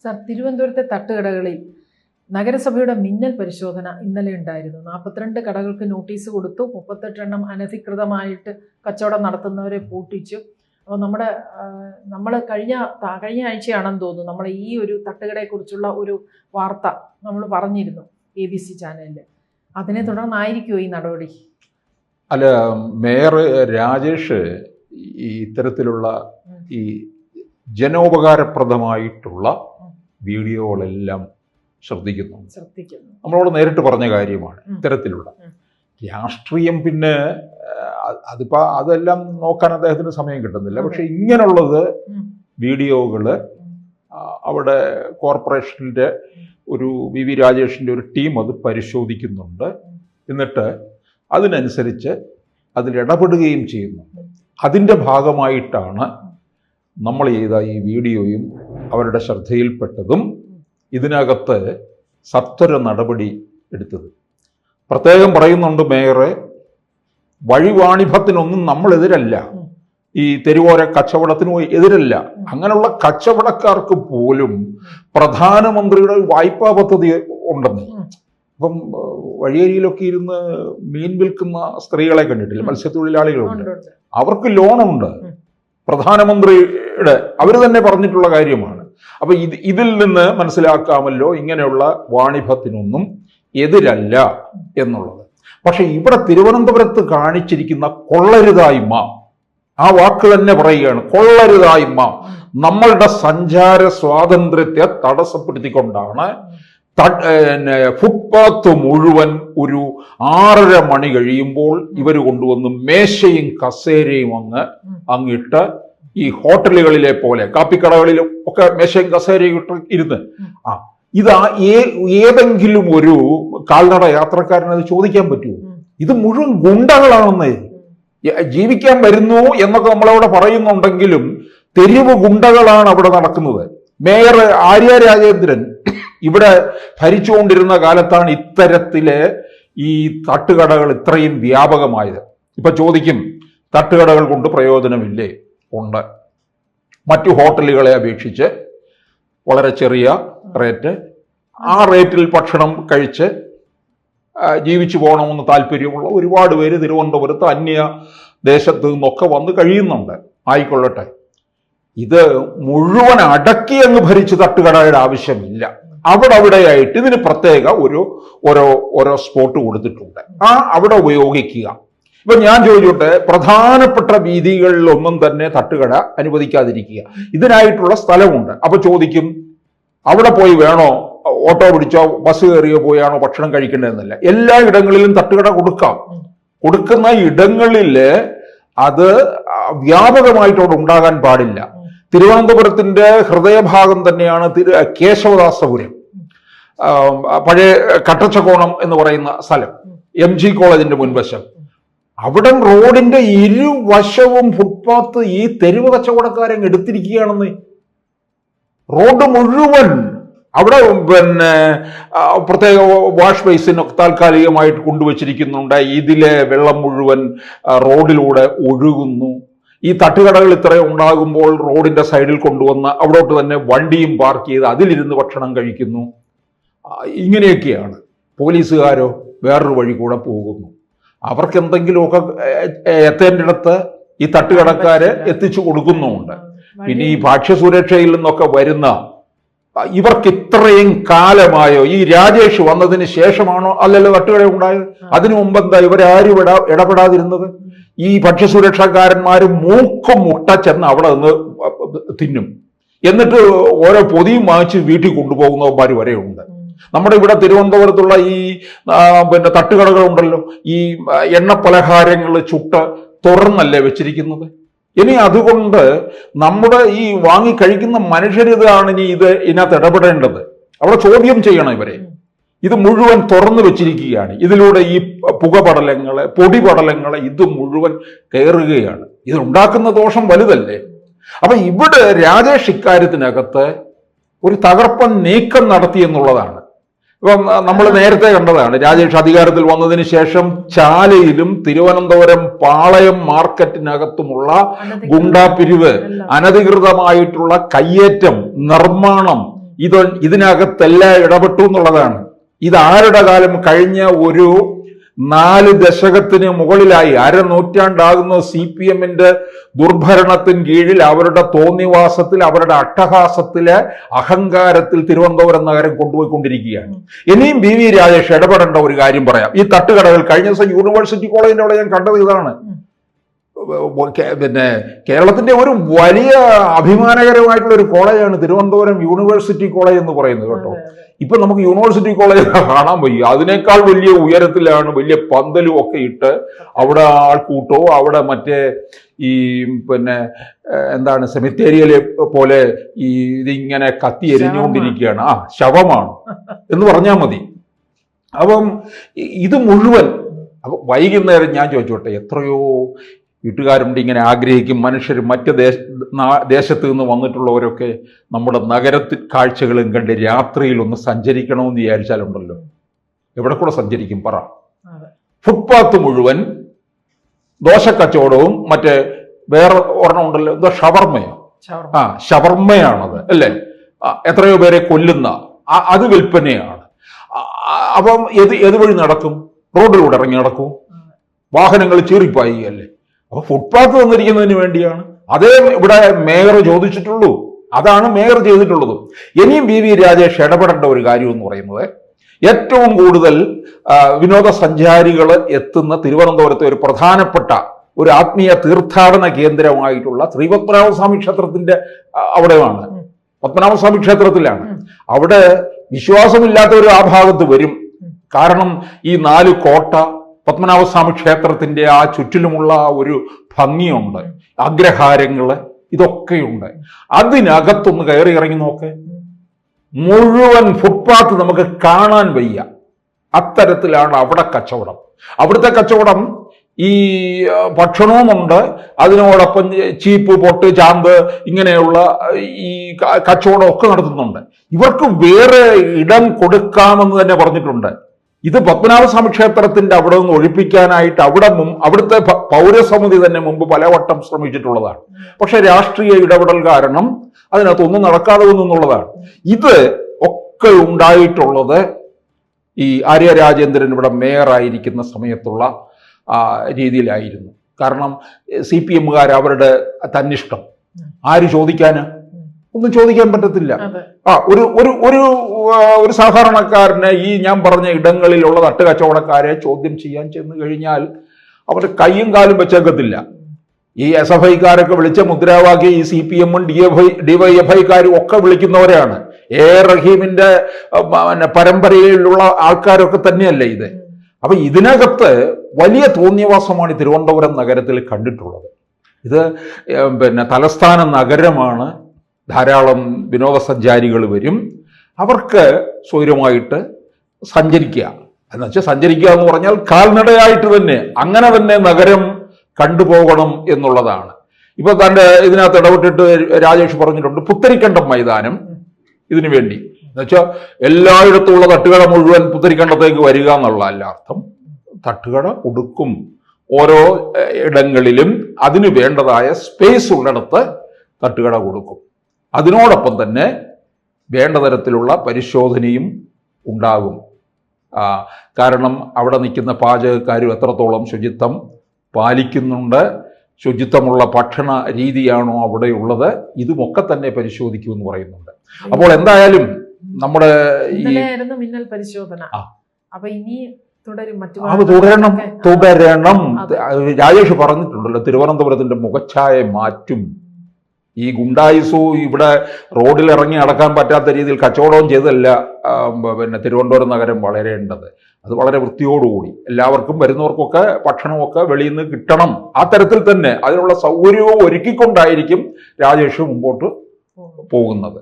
Sir, തിരുവനന്തപുരത്തെ തട്ടുകടകളിൽ നഗരസഭയുടെ മിന്നൽ പരിശോധന ഇന്നലെ ഉണ്ടായിരുന്നു. 42 കടകൾക്ക് നോട്ടീസ് കൊടുത്തു. 38 എണ്ണം അനധികൃതമായിട്ട് കച്ചവടം നടത്തുന്നവരെ പൂട്ടിച്ചു. അപ്പോൾ നമ്മൾ കഴിഞ്ഞ ആഴ്ചയാണെന്ന് തോന്നുന്നു നമ്മൾ ഈ ഒരു തട്ടുകടയെക്കുറിച്ചുള്ള ഒരു വാർത്ത നമ്മൾ പറഞ്ഞിരുന്നു ABC ചാനലിൽ. അതിനെ തുടർന്നായിരിക്കുമോ ഈ നടപടി? അല്ല, മേയർ രാജേഷ് ഈ ഇത്തരത്തിലുള്ള ഈ ജനോപകാരപ്രദമായിട്ടുള്ള വീഡിയോകളെല്ലാം ശ്രദ്ധിക്കുന്നു. നമ്മളോട് നേരിട്ട് പറഞ്ഞ കാര്യമാണ്. ഇത്തരത്തിലുള്ള രാഷ്ട്രീയം പിന്നെ അതെല്ലാം നോക്കാൻ അദ്ദേഹത്തിന് സമയം കിട്ടുന്നില്ല. പക്ഷെ ഇങ്ങനെയുള്ളത് വീഡിയോകൾ അവിടെ കോർപ്പറേഷൻ്റെ ഒരു VV രാജേഷിൻ്റെ ഒരു ടീം അത് പരിശോധിക്കുന്നുണ്ട്. എന്നിട്ട് അതിനനുസരിച്ച് അതിലിടപെടുകയും ചെയ്യുന്നുണ്ട്. അതിൻ്റെ ഭാഗമായിട്ടാണ് നമ്മൾ ചെയ്ത ഈ വീഡിയോയും അവരുടെ ശ്രദ്ധയിൽപ്പെട്ടതും ഇതിനകത്ത് സത്വര നടപടി എടുത്തത്. പ്രത്യേകം പറയുന്നുണ്ട് മേയറെ, വഴിവാണിഭത്തിനൊന്നും നമ്മൾ എതിരല്ല, ഈ തെരുവോര കച്ചവടത്തിനും എതിരല്ല. അങ്ങനെയുള്ള കച്ചവടക്കാർക്ക് പോലും പ്രധാനമന്ത്രിയുടെ വായ്പാ പദ്ധതി ഉണ്ടെന്ന്. ഇപ്പം വഴിയരിയിലൊക്കെ ഇരുന്ന് മീൻ വിൽക്കുന്ന സ്ത്രീകളെ കണ്ടിട്ടില്ല, മത്സ്യത്തൊഴിലാളികളുണ്ട്, അവർക്ക് ലോണുണ്ട് പ്രധാനമന്ത്രിയുടെ, അവർ തന്നെ പറഞ്ഞിട്ടുള്ള കാര്യമാണ്. അപ്പൊ ഇതിൽ നിന്ന് മനസ്സിലാക്കാമല്ലോ ഇങ്ങനെയുള്ള വാണിഭത്തിനൊന്നും എതിരല്ല എന്നുള്ളത്. പക്ഷെ ഇവിടെ തിരുവനന്തപുരത്ത് കാണിച്ചിരിക്കുന്ന കൊള്ളരുതായ്മ, ആ വാക്ക് തന്നെ പറയുകയാണ്, കൊള്ളരുതായ്മ, നമ്മളുടെ സഞ്ചാര സ്വാതന്ത്ര്യത്തെ തടസ്സപ്പെടുത്തിക്കൊണ്ടാണ് ഫുട്പാത്ത് മുഴുവൻ ഒരു 6:30 മണി കഴിയുമ്പോൾ ഇവർ കൊണ്ടുവന്ന് മേശയും കസേരയും അങ്ങിട്ട് ഈ ഹോട്ടലുകളിലെ പോലെ കാപ്പിക്കടകളിലും ഒക്കെ മേശയും കസേരയും ഇട്ട് ഇരുന്ന് ഇതാ ഏതെങ്കിലും ഒരു കാൽനട യാത്രക്കാരനത് ചോദിക്കാൻ പറ്റുമോ? ഇത് മുഴുവൻ ഗുണ്ടകളാണെന്ന്. ജീവിക്കാൻ വരുന്നു എന്നൊക്കെ നമ്മളവിടെ പറയുന്നുണ്ടെങ്കിലും തെരുവ് ഗുണ്ടകളാണ് അവിടെ നടക്കുന്നത്. മേയർ ആര്യ രാജേന്ദ്രൻ ഇവിടെ ഭരിച്ചുകൊണ്ടിരുന്ന കാലത്താണ് ഇത്തരത്തിലെ ഈ തട്ടുകടകൾ ഇത്രയും വ്യാപകമായത്. ഇപ്പൊ ചോദിക്കും, തട്ടുകടകൾ കൊണ്ട് പ്രയോജനമില്ലേ? ഉണ്ട്. മറ്റു ഹോട്ടലുകളെ അപേക്ഷിച്ച് വളരെ ചെറിയ റേറ്റ്, ആ റേറ്റിൽ ഭക്ഷണം കഴിച്ച് ജീവിച്ചു പോകണമെന്ന് താല്പര്യമുള്ള ഒരുപാട് പേര് തിരുവനന്തപുരത്ത് അന്യ ദേശത്ത് നിന്നൊക്കെ വന്ന് കഴിയുന്നുണ്ട്. ആയിക്കൊള്ളട്ടെ, ഇത് മുഴുവൻ അടക്കി അങ്ങ് ഭരിച്ച് തട്ടുകടയുടെ ആവശ്യമില്ല. അവിടെയായിട്ട് ഇതിന് പ്രത്യേക ഓരോ സ്പോട്ട് കൊടുത്തിട്ടുണ്ട്. അവിടെ ഉപയോഗിക്കുക. ഇപ്പൊ ഞാൻ ചോദിച്ചോട്ടെ, പ്രധാനപ്പെട്ട വീതികളിലൊന്നും തന്നെ തട്ടുകട അനുവദിക്കാതിരിക്കുക. ഇതിനായിട്ടുള്ള സ്ഥലമുണ്ട്. അപ്പൊ ചോദിക്കും, അവിടെ പോയി വേണോ, ഓട്ടോ പിടിച്ചോ ബസ് കയറിയോ പോയാണോ ഭക്ഷണം കഴിക്കേണ്ടതെന്നല്ല. എല്ലാ ഇടങ്ങളിലും തട്ടുകട കൊടുക്കാം. കൊടുക്കുന്ന ഇടങ്ങളിൽ അത് വ്യാപകമായിട്ടവിടെ ഉണ്ടാകാൻ പാടില്ല. തിരുവനന്തപുരത്തിന്റെ ഹൃദയഭാഗം തന്നെയാണ് കേശവദാസപുരം, പഴയ കട്ടച്ചക്കോണം എന്ന് പറയുന്ന സ്ഥലം, MG കോളേജിന്റെ മുൻവശം. അവിടെ റോഡിന്റെ ഇരുവശവും ഫുട്പാത്ത് ഈ തെരുവ് കച്ചവടക്കാരെ എടുത്തിരിക്കുകയാണെന്ന്. റോഡ് മുഴുവൻ അവിടെ പ്രത്യേക വാഷ് ബേസിനൊക്കെ താൽക്കാലികമായിട്ട് കൊണ്ടുവച്ചിരിക്കുന്നുണ്ട്. ഇതിലെ വെള്ളം മുഴുവൻ റോഡിലൂടെ ഒഴുകുന്നു. ഈ തട്ടുകടകൾ ഇത്രയും ഉണ്ടാകുമ്പോൾ റോഡിന്റെ സൈഡിൽ കൊണ്ടുവന്ന് അവിടോട്ട് തന്നെ വണ്ടിയും പാർക്ക് ചെയ്ത് അതിലിരുന്ന് ഭക്ഷണം കഴിക്കുന്നു. ഇങ്ങനെയൊക്കെയാണ്. പോലീസുകാരോ വേറൊരു വഴി കൂടെ പോകുന്നു. അവർക്ക് എന്തെങ്കിലുമൊക്കെ എത്തേണ്ടിടത്ത് ഈ തട്ടുകടക്കാര് എത്തിച്ചു കൊടുക്കുന്നുമുണ്ട്. പിന്നെ ഈ ഭക്ഷ്യസുരക്ഷയിൽ നിന്നൊക്കെ വരുന്ന ഇവർക്ക് ഇത്രയും കാലമായോ, ഈ രാജേഷ് വന്നതിന് ശേഷമാണോ? അല്ലല്ലോ തട്ടുകട ഉണ്ടായത്. അതിനു മുമ്പ് എന്താ ഇവരാരും ഇടപെടാതിരുന്നത്? ഈ ഭക്ഷ്യസുരക്ഷാക്കാരന്മാര് മൂക്കും മുട്ട ചെന്ന് അവിടെ നിന്ന് തിന്നും. എന്നിട്ട് ഓരോ പൊതിയും വാങ്ങിച്ച് വീട്ടിൽ കൊണ്ടുപോകുന്നവന്മാർ വരെ ഉണ്ട്. നമ്മുടെ ഇവിടെ തിരുവനന്തപുരത്തുള്ള ഈ തട്ടുകടകളുണ്ടല്ലോ, ഈ എണ്ണ പലഹാരങ്ങൾ ചുട്ട് തുറന്നല്ലേ വെച്ചിരിക്കുന്നത്. ഇനി അതുകൊണ്ട് നമ്മുടെ ഈ വാങ്ങിക്കഴിക്കുന്ന മനുഷ്യരിതാണ് ഇതിനകത്ത് ഇടപെടേണ്ടത്. അവിടെ ചോദ്യം ചെയ്യണം ഇവരെ. ഇത് മുഴുവൻ തുറന്നു വെച്ചിരിക്കുകയാണ്. ഇതിലൂടെ ഈ പുകപടലങ്ങളെ, പൊടിപടലങ്ങളെ ഇത് മുഴുവൻ കയറുകയാണ്. ഇതുണ്ടാക്കുന്ന ദോഷം വലുതല്ലേ? അപ്പൊ ഇവിടെ രാജേഷ് ഇക്കാര്യത്തിനകത്ത് ഒരു തകർപ്പൻ നീക്കം നടത്തി എന്നുള്ളതാണ്. ഇപ്പം നമ്മൾ നേരത്തെ കണ്ടതാണ്, രാജേഷ് അധികാരത്തിൽ വന്നതിന് ശേഷം ചാലയിലും തിരുവനന്തപുരം പാളയം മാർക്കറ്റിനകത്തുമുള്ള ഗുണ്ടാപിരിവ്, അനധികൃതമായിട്ടുള്ള കയ്യേറ്റം, നിർമ്മാണം, ഇതിനകത്തെല്ലാം ഇടപെട്ടു എന്നുള്ളതാണ്. ഇതാരുടെ കാലം? കഴിഞ്ഞ ഒരു 4 ദശകത്തിന് മുകളിലായി, അരനൂറ്റാണ്ടാകുന്ന CPM-ന്റെ ദുർഭരണത്തിന് കീഴിൽ, അവരുടെ തോന്നിവാസത്തിൽ, അവരുടെ അട്ടഹാസത്തില്, അഹങ്കാരത്തിൽ തിരുവനന്തപുരം നഗരം കൊണ്ടുപോയിക്കൊണ്ടിരിക്കുകയാണ്. ഇനിയും BV രാജേഷ് ഇടപെടേണ്ട ഒരു കാര്യം പറയാം. ഈ തട്ടുകടകൾ, കഴിഞ്ഞ ദിവസം യൂണിവേഴ്സിറ്റി കോളേജിന്റെ അവിടെ ഞാൻ കണ്ടത് ഇതാണ്. പിന്നെ കേരളത്തിന്റെ ഒരു വലിയ അഭിമാനകരമായിട്ടുള്ള ഒരു കോളേജാണ് തിരുവനന്തപുരം യൂണിവേഴ്സിറ്റി കോളേജ് എന്ന് പറയുന്നത് കേട്ടോ. ഇപ്പൊ നമുക്ക് യൂണിവേഴ്സിറ്റി കോളേജ് കാണാൻ വയ്യ. അതിനേക്കാൾ വലിയ ഉയരത്തിലാണ്, വലിയ പന്തലും ഒക്കെ ഇട്ട് അവിടെ ആൾക്കൂട്ടോ, അവിടെ മറ്റേ ഈ പിന്നെ എന്താണ് സെമിത്തേരിയലെ പോലെ ഈ ഇതിങ്ങനെ കത്തി എരിഞ്ഞുകൊണ്ടിരിക്കുകയാണ്. ശവമാണ് എന്ന് പറഞ്ഞാൽ മതി. അപ്പം ഇത് മുഴുവൻ വൈകുന്നേരം ഞാൻ ചോദിച്ചോട്ടെ, എത്രയോ വീട്ടുകാരുണ്ട് ഇങ്ങനെ ആഗ്രഹിക്കും, മനുഷ്യർ മറ്റ് ദേശത്ത് നിന്ന് വന്നിട്ടുള്ളവരൊക്കെ നമ്മുടെ നഗരത്തിൽ കാഴ്ചകളും കണ്ട് രാത്രിയിൽ ഒന്ന് സഞ്ചരിക്കണമെന്ന് വിചാരിച്ചാലുണ്ടല്ലോ, എവിടെ കൂടെ സഞ്ചരിക്കും പറ? ഫുട്പാത്ത് മുഴുവൻ ദോശക്കച്ചവടവും മറ്റേ വേറെ ഒരെണ്ണം ഉണ്ടല്ലോ, എന്തോ ഷവർമ്മയോ, ഷവർമ്മയാണത് അല്ലേ? എത്രയോ പേരെ കൊല്ലുന്ന അത് വിൽപ്പനയാണ്. അപ്പം ഏത് വഴി നടക്കും? റോഡിലൂടെ ഇറങ്ങി നടക്കും, വാഹനങ്ങൾ ചീറിപ്പായുകയല്ലേ. അപ്പൊ ഫുട്പാത്ത് വന്നിരിക്കുന്നതിന് വേണ്ടിയാണ്. അതേ ഇവിടെ മേയർ ചോദിച്ചിട്ടുള്ളൂ, അതാണ് മേയർ ചെയ്തിട്ടുള്ളത്. ഇനിയും BV രാജേഷ് ഇടപെടേണ്ട ഒരു കാര്യം എന്ന് പറയുന്നത്, ഏറ്റവും കൂടുതൽ വിനോദസഞ്ചാരികൾ എത്തുന്ന തിരുവനന്തപുരത്തെ ഒരു പ്രധാനപ്പെട്ട ഒരു ആത്മീയ തീർത്ഥാടന കേന്ദ്രമായിട്ടുള്ള ശ്രീ പത്മനാഭസ്വാമി ക്ഷേത്രത്തിന്റെ അവിടെയാണ്, പത്മനാഭസ്വാമി ക്ഷേത്രത്തിലാണ്. അവിടെ വിശ്വാസമില്ലാത്തവർ ആ ഭാഗത്ത് വരും. കാരണം ഈ 4 കോട്ട, പത്മനാഭസ്വാമി ക്ഷേത്രത്തിന്റെ ആ ചുറ്റിലുമുള്ള ഒരു ഭംഗിയുണ്ട്, അഗ്രഹാരങ്ങള്, ഇതൊക്കെയുണ്ട്. അതിനകത്തൊന്ന് കയറി ഇറങ്ങി നോക്ക്, മുഴുവൻ ഫുട്പാത്ത് നമുക്ക് കാണാൻ വയ്യ. അത്തരത്തിലാണ് അവിടെ കച്ചവടം. അവിടുത്തെ കച്ചവടം ഈ ഭക്ഷണവുമുണ്ട്, അതിനോടൊപ്പം ചീപ്പ്, പൊട്ട്, ചാമ്പ് ഇങ്ങനെയുള്ള ഈ കച്ചവടം ഒക്കെ നടത്തുന്നുണ്ട്. ഇവർക്ക് വേറെ ഇടം കൊടുക്കാമെന്ന് തന്നെ പറഞ്ഞിട്ടുണ്ട്. ഇത് പത്മനാഭസ്വാമി ക്ഷേത്രത്തിന്റെ അവിടെ നിന്ന് ഒഴിപ്പിക്കാനായിട്ട് അവിടുത്തെ പൗരസമിതി തന്നെ മുമ്പ് പലവട്ടം ശ്രമിച്ചിട്ടുള്ളതാണ്. പക്ഷെ രാഷ്ട്രീയ ഇടപെടൽ കാരണം അതിനകത്തൊന്നും നടക്കാതെ വന്നുള്ളതാണ്. ഇത് ഒക്കെ ഉണ്ടായിട്ടുള്ളത് ഈ ആര്യ രാജേന്ദ്രൻ ഇവിടെ മേയറായിരിക്കുന്ന സമയത്തുള്ള രീതിയിലായിരുന്നു. കാരണം CPM-കാർ അവരുടെ തന്നിഷ്ടം ആര് ചോദിക്കാന്? ഒന്നും ചോദിക്കാൻ പറ്റത്തില്ല. ഒരു സാധാരണക്കാരനെ ഈ ഞാൻ പറഞ്ഞ ഇടങ്ങളിലുള്ള തട്ടുകച്ചവടക്കാരെ ചോദ്യം ചെയ്യാൻ ചെന്ന് കഴിഞ്ഞാൽ അവരുടെ കയ്യും കാലും വെച്ചേക്കത്തില്ല. ഈ SFI-കാരൊക്കെ വിളിച്ച മുദ്രാവാക്യം ഈ CPM-ഉം DYFI-കാരും ഒക്കെ വിളിക്കുന്നവരാണ്. റഹീമിന്റെ പരമ്പരയിലുള്ള ആൾക്കാരൊക്കെ തന്നെയല്ലേ ഇത്. അപ്പൊ ഇതിനകത്ത് വലിയ തോന്നിയവാസമാണ് തിരുവനന്തപുരം നഗരത്തിൽ കണ്ടിട്ടുള്ളത്. ഇത് പിന്നെ തലസ്ഥാന നഗരമാണ്, ധാരാളം വിനോദസഞ്ചാരികൾ വരും. അവർക്ക് സ്വൈരമായിട്ട് സഞ്ചരിക്കുക എന്നുവെച്ചാൽ, സഞ്ചരിക്കുക എന്ന് പറഞ്ഞാൽ കാൽനടയായിട്ട് തന്നെ അങ്ങനെ തന്നെ നഗരം കണ്ടുപോകണം എന്നുള്ളതാണ്. ഇപ്പൊ തന്റെ ഇതിനകത്ത് ഇടപെട്ടിട്ട് രാജേഷ് പറഞ്ഞിട്ടുണ്ട്, പുത്തരിക്കണ്ടം മൈതാനം ഇതിനു വേണ്ടി എന്നുവെച്ചാൽ എല്ലായിടത്തുമുള്ള തട്ടുകട മുഴുവൻ പുത്തരിക്കണ്ടത്തേക്ക് വരിക എന്നുള്ള അല്ല അർത്ഥം. തട്ടുകട കൊടുക്കും, ഓരോ ഇടങ്ങളിലും അതിന് വേണ്ടതായ സ്പേസ് ഉള്ളിടത്ത് തട്ടുകട കൊടുക്കും. അതിനോടൊപ്പം തന്നെ വേണ്ട തരത്തിലുള്ള പരിശോധനയും ഉണ്ടാകും. കാരണം അവിടെ നിൽക്കുന്ന പാചകക്കാരും എത്രത്തോളം ശുചിത്വം പാലിക്കുന്നുണ്ട്, ശുചിത്വമുള്ള ഭക്ഷണ രീതിയാണോ അവിടെയുള്ളത്, ഇതുമൊക്കെ തന്നെ പരിശോധിക്കുമെന്ന് പറയുന്നുണ്ട്. അപ്പോൾ എന്തായാലും നമ്മുടെ ഈ മിന്നൽ പരിശോധന അപ്പൊ ഇനി തുടരണം. രാജേഷ് പറഞ്ഞിട്ടുണ്ടല്ലോ, തിരുവനന്തപുരത്തിന്റെ മുഖച്ഛായ മാറ്റും. ഈ ഗുണ്ടായിസു ഇവിടെ റോഡിൽ ഇറങ്ങി നടക്കാൻ പറ്റാത്ത രീതിയിൽ കച്ചവടവും ചെയ്തല്ല പിന്നെ തിരുവനന്തപുരം നഗരം വളരേണ്ടത്. അത് വളരെ വൃത്തിയോടുകൂടി എല്ലാവർക്കും വരുന്നവർക്കൊക്കെ ഭക്ഷണമൊക്കെ വെളിയിൽ നിന്ന് കിട്ടണം. ആ തരത്തിൽ തന്നെ അതിനുള്ള സൗകര്യവും ഒരുക്കിക്കൊണ്ടായിരിക്കും രാജേഷ് മുമ്പോട്ട് പോകുന്നത്.